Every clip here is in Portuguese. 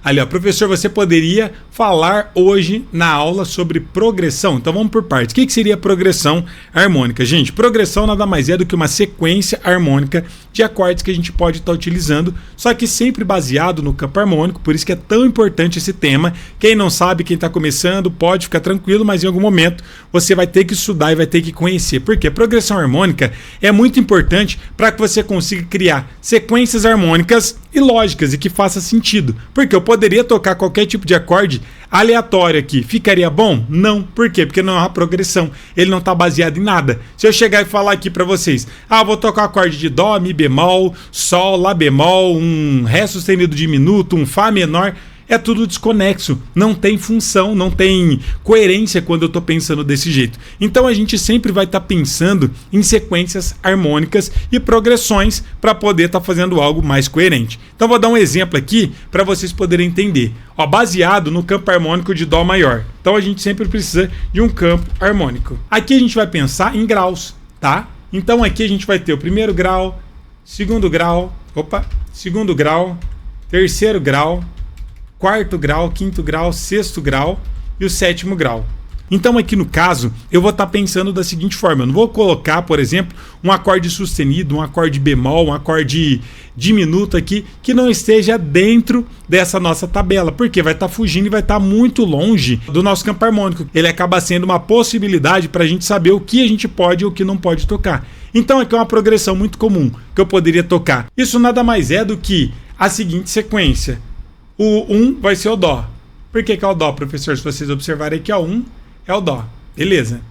Ali, ó, professor, você poderia falar hoje na aula sobre progressão? Então vamos por partes. O que seria progressão harmônica? Gente, progressão nada mais é do que uma sequência harmônica de acordes que a gente pode estar utilizando, só que sempre baseado no campo harmônico, por isso que é tão importante esse tema. Quem não sabe, quem está começando, pode ficar tranquilo, mas em algum momento você vai ter que estudar e vai ter que conhecer. Por quê? Progressão harmônica é muito importante para que você consiga criar sequências harmônicas e lógicas e que faça sentido. Porque eu poderia tocar qualquer tipo de acorde aleatório aqui. Ficaria bom? Não. Por quê? Porque não é uma progressão. Ele não está baseado em nada. Se eu chegar e falar aqui para vocês, vou tocar um acorde de Dó, Mi bemol, Sol, Lá bemol, um Ré sustenido diminuto, um Fá menor, é tudo desconexo, não tem função, não tem coerência quando eu estou pensando desse jeito. Então a gente sempre vai estar pensando em sequências harmônicas e progressões para poder estar fazendo algo mais coerente. Então vou dar um exemplo aqui para vocês poderem entender. Baseado no campo harmônico de Dó maior. Então a gente sempre precisa de um campo harmônico. Aqui a gente vai pensar em graus, tá? Então aqui a gente vai ter o primeiro grau, segundo grau, terceiro grau, quarto grau, quinto grau, sexto grau e o sétimo grau. Então aqui no caso, eu vou estar pensando da seguinte forma, eu não vou colocar, por exemplo, um acorde sustenido, um acorde bemol, um acorde diminuto aqui, que não esteja dentro dessa nossa tabela, porque vai estar fugindo e vai estar muito longe do nosso campo harmônico. Ele acaba sendo uma possibilidade para a gente saber o que a gente pode e o que não pode tocar. Então aqui é uma progressão muito comum que eu poderia tocar. Isso nada mais é do que a seguinte sequência. O 1 vai ser o Dó. Por que é o Dó, professor? Se vocês observarem aqui, o 1 é o Dó. Beleza.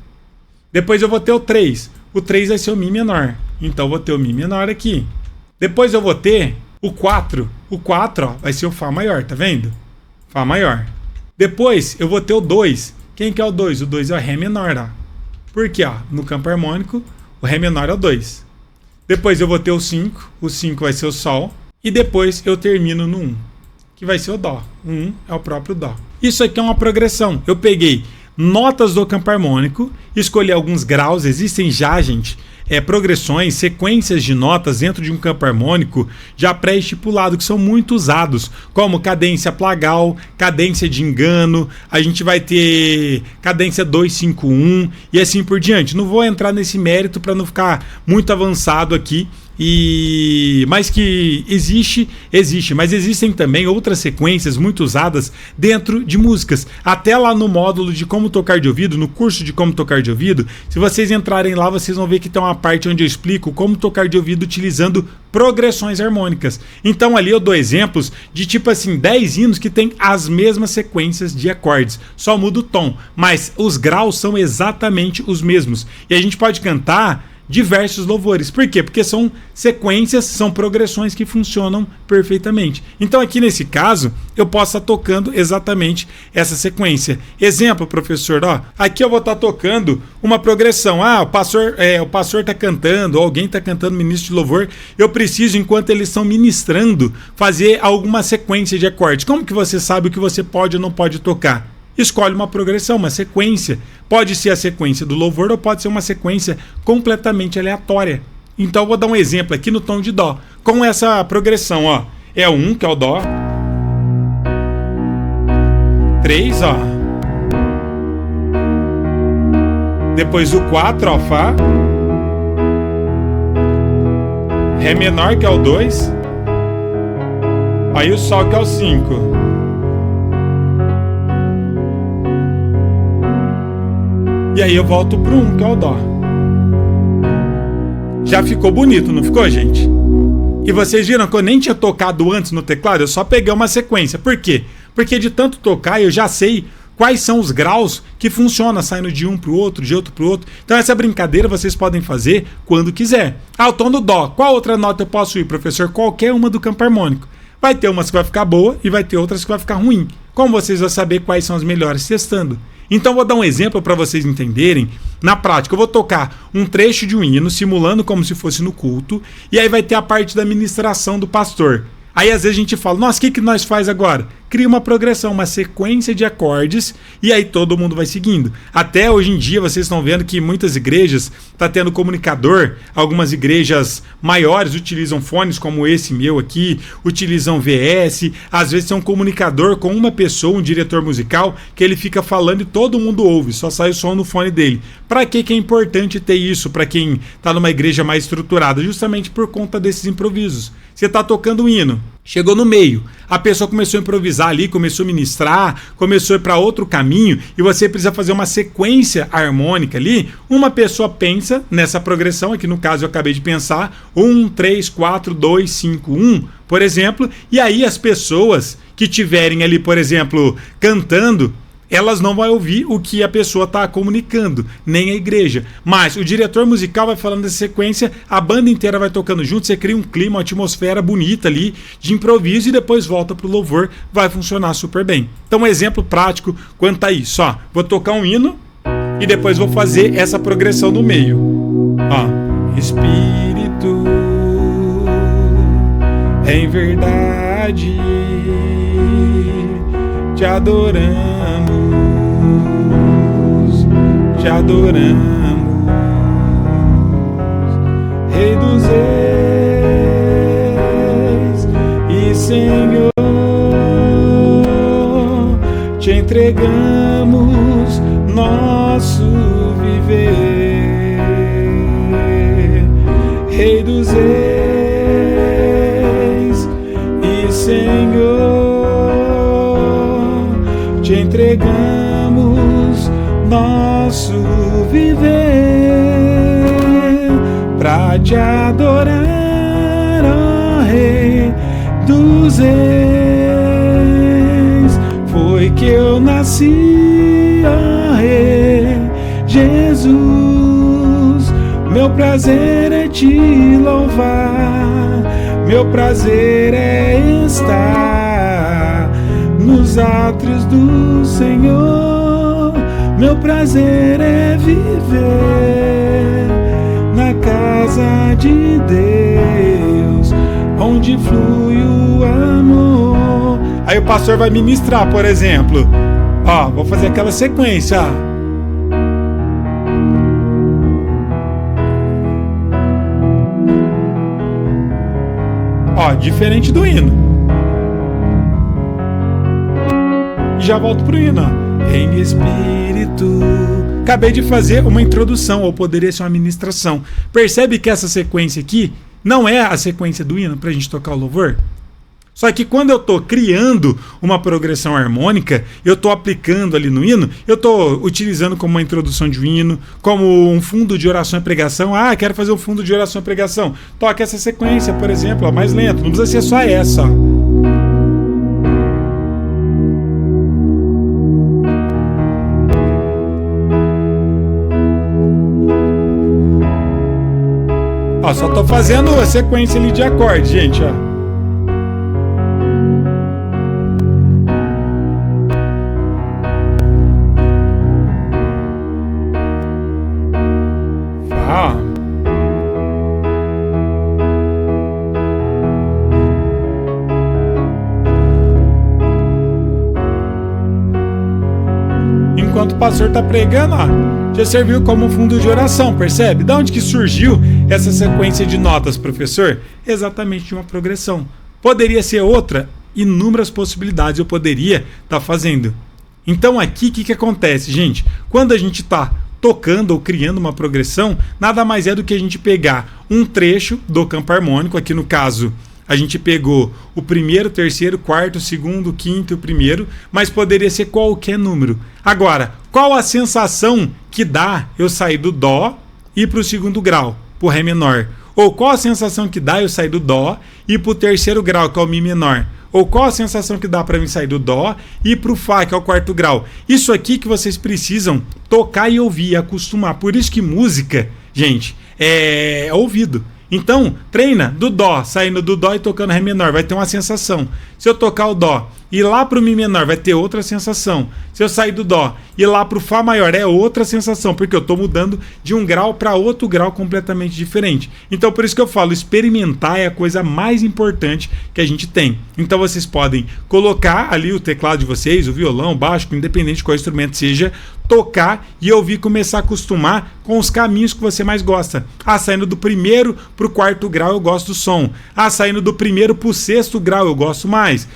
Depois eu vou ter o 3. O 3 vai ser o Mi menor. Então eu vou ter o Mi menor aqui. Depois eu vou ter o 4. O 4 vai ser o Fá maior, tá vendo? Fá maior. Depois eu vou ter o 2. Quem que é o 2? O 2 é o Ré menor, ó. Por quê? No campo harmônico, o Ré menor é o 2. Depois eu vou ter o 5. O 5 vai ser o Sol. E depois eu termino no 1. Que vai ser o Dó. O 1 é o próprio Dó. Isso aqui é uma progressão. Eu peguei notas do campo harmônico, escolhi alguns graus. Existem já, gente, progressões, sequências de notas dentro de um campo harmônico já pré-estipulado, que são muito usados, como cadência plagal, cadência de engano, a gente vai ter cadência 2-5-1 e assim por diante. Não vou entrar nesse mérito para não ficar muito avançado aqui. Mas que existe, mas existem também outras sequências muito usadas dentro de músicas, até lá no módulo de como tocar de ouvido, no curso de como tocar de ouvido, se vocês entrarem lá, vocês vão ver que tem uma parte onde eu explico como tocar de ouvido utilizando progressões harmônicas. Então ali eu dou exemplos de tipo assim, 10 hinos que tem as mesmas sequências de acordes, só muda o tom, mas os graus são exatamente os mesmos, e a gente pode cantar diversos louvores. Por quê? Porque são sequências, são progressões que funcionam perfeitamente. Então aqui nesse caso, eu posso estar tocando exatamente essa sequência. Exemplo, professor, aqui eu vou estar tocando uma progressão. O pastor está cantando, ou alguém está cantando ministro de louvor, eu preciso, enquanto eles estão ministrando, fazer alguma sequência de acordes. Como que você sabe o que você pode ou não pode tocar? Escolhe uma progressão, uma sequência. Pode ser a sequência do louvor ou pode ser uma sequência completamente aleatória. Então eu vou dar um exemplo aqui no tom de Dó. Com essa progressão, é o 1, que é o Dó. 3, Depois o 4, Fá. Ré menor, que é o 2. Aí o Sol, que é o 5. E aí eu volto pro 1, que é o Dó. Já ficou bonito, não ficou, gente? E vocês viram que eu nem tinha tocado antes no teclado, eu só peguei uma sequência. Por quê? Porque de tanto tocar eu já sei quais são os graus que funcionam, saindo de um pro outro, de outro pro outro. Então essa brincadeira vocês podem fazer quando quiser. O tom do Dó. Qual outra nota eu posso ir, professor? Qualquer uma do campo harmônico. Vai ter umas que vai ficar boa e vai ter outras que vai ficar ruim. Como vocês vão saber quais são as melhores testando? Então vou dar um exemplo para vocês entenderem. Na prática, eu vou tocar um trecho de um hino, simulando como se fosse no culto, e aí vai ter a parte da ministração do pastor. Aí às vezes a gente fala, nossa, o que nós faz agora? cria uma progressão, uma sequência de acordes, e aí todo mundo vai seguindo. Até hoje em dia vocês estão vendo que muitas igrejas tá tendo comunicador, algumas igrejas maiores utilizam fones como esse meu aqui, utilizam VS, às vezes tem um comunicador com uma pessoa, um diretor musical, que ele fica falando e todo mundo ouve, só sai o som no fone dele. Para que é importante ter isso para quem tá numa igreja mais estruturada? Justamente por conta desses improvisos. Você tá tocando um hino, chegou no meio, a pessoa começou a improvisar ali, começou a ministrar, começou a ir para outro caminho e você precisa fazer uma sequência harmônica ali. Uma pessoa pensa nessa progressão, aqui no caso eu acabei de pensar, 1, 3, 4, 2, 5, 1, por exemplo, e aí as pessoas que tiverem ali, por exemplo, cantando, elas não vão ouvir o que a pessoa está comunicando, nem a igreja. Mas o diretor musical vai falando dessa sequência, a banda inteira vai tocando junto, você cria um clima, uma atmosfera bonita ali de improviso e depois volta pro louvor, vai funcionar super bem. Então um exemplo prático quanto a isso, ó, vou tocar um hino e depois vou fazer essa progressão no meio. Ó, Espírito, em verdade te adoramos, te adoramos, Rei dos Reis e Senhor, te entregamos nosso viver, Rei dos Reis e Senhor, te entregamos nosso viver pra te adorar, ó Rei dos Reis. Foi que eu nasci, ó Rei Jesus. Meu prazer é te louvar, meu prazer é estar nos átrios do Senhor, meu prazer é viver na casa de Deus, onde flui o amor. Aí o pastor vai ministrar, por exemplo, ó, vou fazer aquela sequência, ó, diferente do hino. Já volto pro hino, em espírito. Acabei de fazer uma introdução, ou poderia ser uma ministração. Percebe que essa sequência aqui não é a sequência do hino pra gente tocar o louvor? Só que quando eu tô criando uma progressão harmônica, eu tô aplicando ali no hino, eu tô utilizando como uma introdução de um hino, como um fundo de oração e pregação. Ah, quero fazer um fundo de oração e pregação. Toca essa sequência, por exemplo, ó, mais lento. Não precisa ser só essa, ó. Ó, só tô fazendo a sequência ali de acorde, gente, ó. Fá. Enquanto o pastor tá pregando, ó, já serviu como fundo de oração, percebe? Da onde que surgiu essa sequência de notas, professor? Exatamente de uma progressão. Poderia ser outra, inúmeras possibilidades eu poderia estar fazendo. Então aqui o que acontece, gente? Quando a gente está tocando ou criando uma progressão, nada mais é do que a gente pegar um trecho do campo harmônico, aqui no caso a gente pegou o primeiro, terceiro, quarto, segundo, quinto e o primeiro, mas poderia ser qualquer número. Agora, qual a sensação que dá eu sair do Dó e ir para o segundo grau, para o Ré menor? Ou qual a sensação que dá eu sair do Dó e ir para o terceiro grau, que é o Mi menor? Ou qual a sensação que dá para mim sair do Dó e ir para o Fá, que é o quarto grau? Isso aqui que vocês precisam tocar e ouvir, acostumar. Por isso que música, gente, é ouvido. Então, treina do Dó, saindo do Dó e tocando Ré menor, vai ter uma sensação. Se eu tocar o Dó e ir lá pro Mi menor vai ter outra sensação. Se eu sair do Dó e ir lá pro Fá maior é outra sensação, porque eu estou mudando de um grau para outro grau completamente diferente. Então por isso que eu falo, experimentar é a coisa mais importante que a gente tem. Então vocês podem colocar ali o teclado de vocês, o violão, o baixo, independente de qual instrumento seja, tocar e ouvir, começar a acostumar com os caminhos que você mais gosta. Saindo do primeiro pro quarto grau eu gosto do som. Saindo do primeiro pro sexto grau eu gosto mais.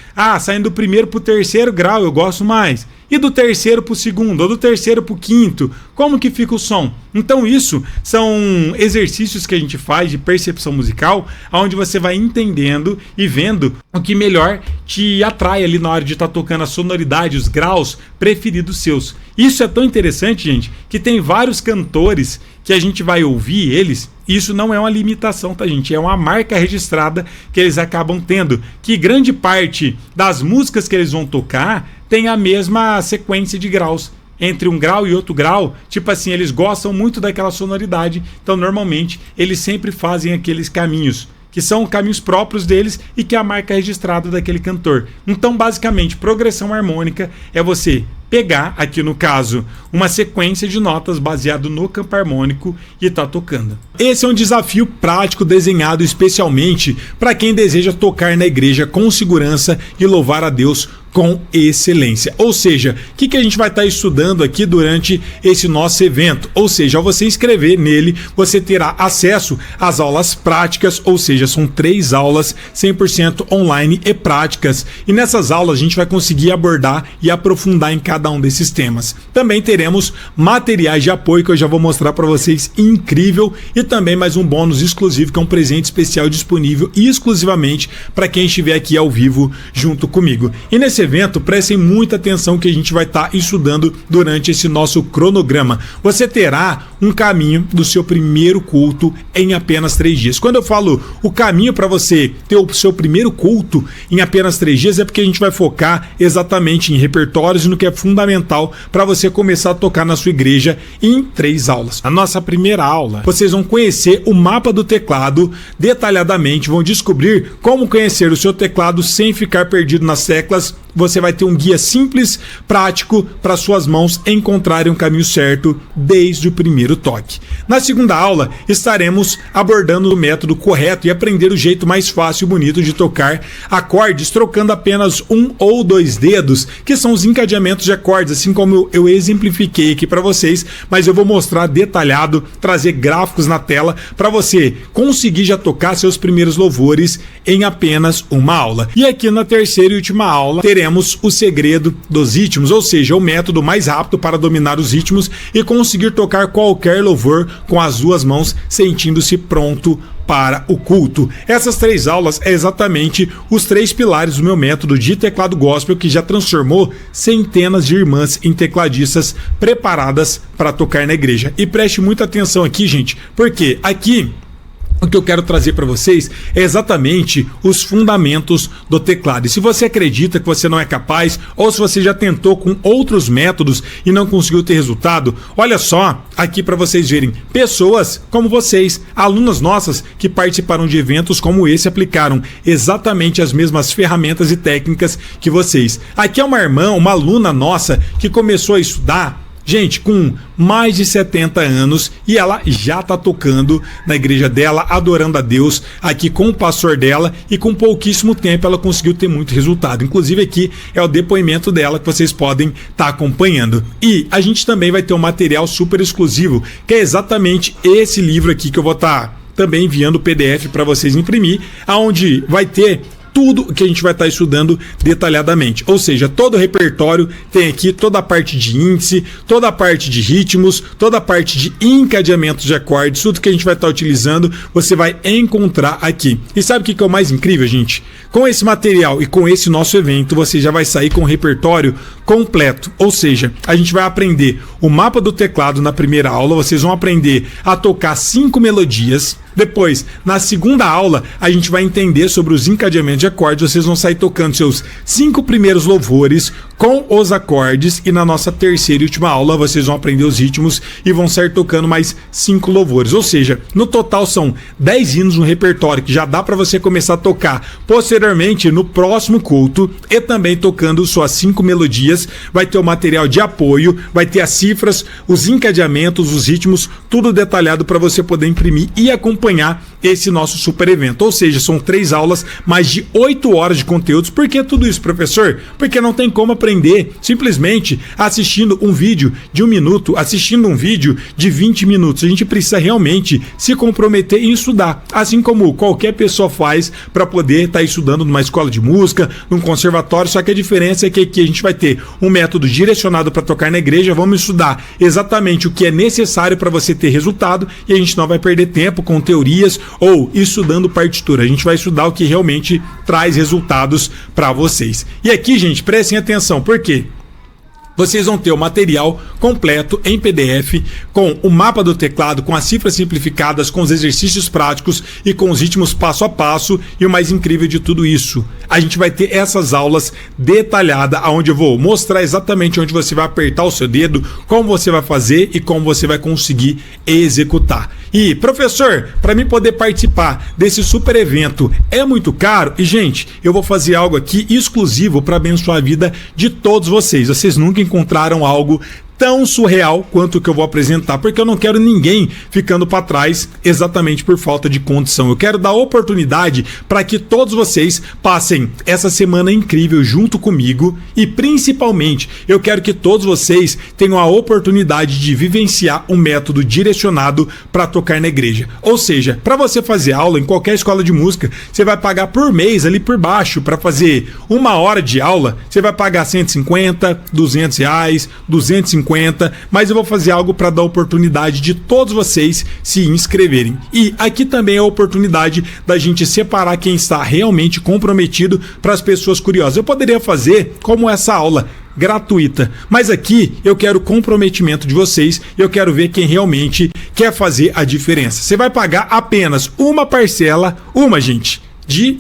Saindo do primeiro pro terceiro grau eu gosto mais. E do terceiro pro segundo, ou do terceiro pro quinto, como que fica o som? Então isso são exercícios que a gente faz de percepção musical, onde você vai entendendo e vendo o que melhor te atrai ali na hora de estar tocando a sonoridade, os graus preferidos seus. Isso é tão interessante, gente, que tem vários cantores que a gente vai ouvir eles. Isso não é uma limitação, tá, gente? É uma marca registrada que eles acabam tendo, que grande parte das músicas que eles vão tocar tem a mesma sequência de graus. Entre um grau e outro grau, tipo assim, eles gostam muito daquela sonoridade, então normalmente eles sempre fazem aqueles caminhos, que são caminhos próprios deles e que é a marca registrada daquele cantor. Então basicamente, progressão harmônica é você pegar, aqui no caso, uma sequência de notas baseado no campo harmônico e tá tocando. Esse é um desafio prático desenhado especialmente para quem deseja tocar na igreja com segurança e louvar a Deus com excelência. Ou seja, o que a gente vai estar estudando aqui durante esse nosso evento? Ou seja, ao você inscrever nele, você terá acesso às aulas práticas, ou seja, são 3 aulas 100% online e práticas. E nessas aulas a gente vai conseguir abordar e aprofundar em cada um desses temas. Também teremos materiais de apoio que eu já vou mostrar para vocês, incrível, e também mais um bônus exclusivo, que é um presente especial disponível exclusivamente para quem estiver aqui ao vivo junto comigo. E nesse evento, prestem muita atenção que a gente vai estar estudando durante esse nosso cronograma. Você terá um caminho do seu primeiro culto em apenas 3 dias. Quando eu falo o caminho para você ter o seu primeiro culto em apenas 3 dias, é porque a gente vai focar exatamente em repertórios e no que é fundamental para você começar a tocar na sua igreja em 3 aulas. A nossa primeira aula, vocês vão conhecer o mapa do teclado detalhadamente, vão descobrir como conhecer o seu teclado sem ficar perdido nas teclas. Você vai ter um guia simples, prático, para suas mãos encontrarem o caminho certo desde o primeiro toque. Na segunda aula, estaremos abordando o método correto e aprender o jeito mais fácil e bonito de tocar acordes, trocando apenas 1 ou 2 dedos, que são os encadeamentos de acordes, assim como eu exemplifiquei aqui para vocês, mas eu vou mostrar detalhado, trazer gráficos na tela para você conseguir já tocar seus primeiros louvores em apenas uma aula. E aqui na terceira e última aula, teremos o segredo dos ritmos, ou seja, o método mais rápido para dominar os ritmos e conseguir tocar qualquer louvor com as 2 mãos, sentindo-se pronto para o culto. Essas 3 aulas é exatamente os 3 pilares do meu método de teclado gospel, que já transformou centenas de irmãs em tecladistas preparadas para tocar na igreja. E preste muita atenção aqui, gente, porque aqui o que eu quero trazer para vocês é exatamente os fundamentos do teclado. E se você acredita que você não é capaz, ou se você já tentou com outros métodos e não conseguiu ter resultado, olha só aqui para vocês verem. Pessoas como vocês, alunas nossas que participaram de eventos como esse, aplicaram exatamente as mesmas ferramentas e técnicas que vocês. Aqui é uma irmã, uma aluna nossa que começou a estudar, gente, com mais de 70 anos, e ela já tá tocando na igreja dela, adorando a Deus aqui com o pastor dela, e com pouquíssimo tempo ela conseguiu ter muito resultado. Inclusive aqui é o depoimento dela que vocês podem estar acompanhando. E a gente também vai ter um material super exclusivo, que é exatamente esse livro aqui que eu vou estar também enviando o PDF para vocês imprimir, aonde vai ter tudo que a gente vai estar estudando detalhadamente. Ou seja, todo o repertório tem aqui toda a parte de índice, toda a parte de ritmos, toda a parte de encadeamentos de acordes, tudo que a gente vai estar utilizando, você vai encontrar aqui. E sabe o que é o mais incrível, gente? Com esse material e com esse nosso evento, você já vai sair com o repertório completo. Ou seja, a gente vai aprender o mapa do teclado na primeira aula, vocês vão aprender a tocar 5 melodias, Depois, na segunda aula, a gente vai entender sobre os encadeamentos de acordes. Vocês vão sair tocando seus 5 primeiros louvores com os acordes. E na nossa terceira e última aula, vocês vão aprender os ritmos e vão sair tocando mais 5 louvores. Ou seja, no total são 10 hinos no repertório que já dá para você começar a tocar posteriormente no próximo culto. E também tocando suas 5 melodias. Vai ter o material de apoio, vai ter as cifras, os encadeamentos, os ritmos, tudo detalhado para você poder imprimir e acompanhar esse nosso super evento. Ou seja, são 3 aulas, mais de 8 horas de conteúdos. Por que tudo isso, professor? Porque não tem como aprender simplesmente assistindo um vídeo de 1 minuto, assistindo um vídeo de 20 minutos. A gente precisa realmente se comprometer em estudar, assim como qualquer pessoa faz para poder estar estudando numa escola de música, num conservatório. Só que a diferença é que aqui a gente vai ter um método direcionado para tocar na igreja. Vamos estudar exatamente o que é necessário para você ter resultado e a gente não vai perder tempo com teorias ou estudando partitura. A gente vai estudar o que realmente traz resultados para vocês. E aqui, gente, prestem atenção, por quê? Vocês vão ter o material completo em PDF, com o mapa do teclado, com as cifras simplificadas, com os exercícios práticos e com os ritmos passo a passo. E o mais incrível de tudo isso, a gente vai ter essas aulas detalhadas, onde eu vou mostrar exatamente onde você vai apertar o seu dedo, como você vai fazer e como você vai conseguir executar. E, professor, para mim poder participar desse super evento é muito caro? E, gente, eu vou fazer algo aqui exclusivo para abençoar a vida de todos vocês. Vocês nunca encontraram algo tão surreal quanto o que eu vou apresentar, porque eu não quero ninguém ficando para trás exatamente por falta de condição. Eu quero dar oportunidade para que todos vocês passem essa semana incrível junto comigo e, principalmente, eu quero que todos vocês tenham a oportunidade de vivenciar um método direcionado para tocar na igreja. Ou seja, para você fazer aula em qualquer escola de música, você vai pagar por mês ali por baixo. Para fazer 1 hora de aula, você vai pagar R$150, R$200, R$250, mas eu vou fazer algo para dar oportunidade de todos vocês se inscreverem. E aqui também é a oportunidade da gente separar quem está realmente comprometido para as pessoas curiosas. Eu poderia fazer como essa aula gratuita, mas aqui eu quero o comprometimento de vocês e eu quero ver quem realmente quer fazer a diferença. Você vai pagar apenas uma parcela, gente, de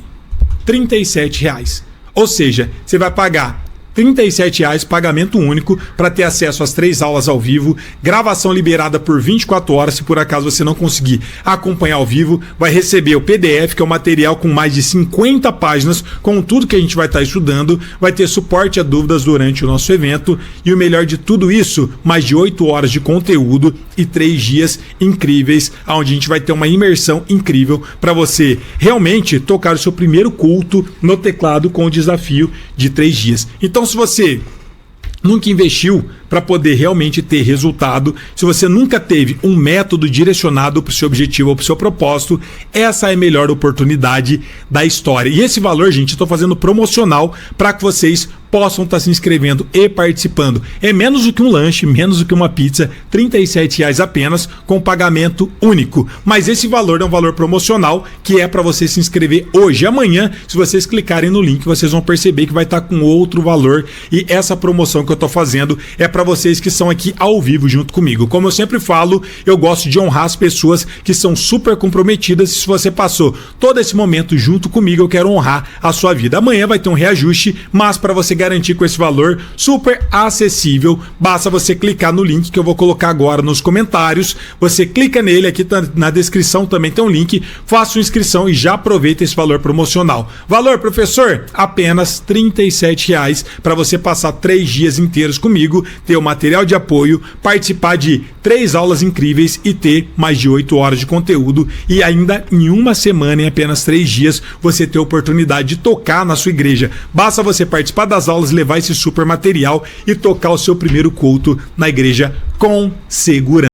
R$37. Ou seja, você vai pagar R$37, pagamento único, para ter acesso às 3 aulas ao vivo, gravação liberada por 24 horas. Se por acaso você não conseguir acompanhar ao vivo, vai receber o PDF, que é um material com mais de 50 páginas, com tudo que a gente vai estar estudando, vai ter suporte a dúvidas durante o nosso evento, e o melhor de tudo isso, mais de 8 horas de conteúdo e 3 dias incríveis, onde a gente vai ter uma imersão incrível para você realmente tocar o seu primeiro culto no teclado com o desafio de 3 dias. Então, se você nunca investiu para poder realmente ter resultado, se você nunca teve um método direcionado para o seu objetivo ou para o seu propósito, essa é a melhor oportunidade da história. E esse valor, gente, eu estou fazendo promocional para que vocês possam estar se inscrevendo e participando. É menos do que um lanche, menos do que uma pizza, R$37 apenas, com pagamento único. Mas esse valor é um valor promocional que é para você se inscrever hoje. Amanhã, se vocês clicarem no link, vocês vão perceber que vai estar com outro valor. E essa promoção que eu estou fazendo é para vocês que são aqui ao vivo junto comigo. Como eu sempre falo, eu gosto de honrar as pessoas que são super comprometidas. Se você passou todo esse momento junto comigo, eu quero honrar a sua vida. Amanhã vai ter um reajuste, mas para você garantir com esse valor super acessível, basta você clicar no link que eu vou colocar agora nos comentários. Você clica nele, aqui na descrição também tem um link, faça sua inscrição e já aproveita esse valor promocional. Valor, professor? Apenas R$37 para você passar 3 dias inteiros comigo, ter o material de apoio, participar de 3 aulas incríveis e ter mais de 8 horas de conteúdo, e ainda em 1 semana, em apenas 3 dias, você ter a oportunidade de tocar na sua igreja. Basta você participar das aulas, levar esse super material e tocar o seu primeiro culto na igreja com segurança.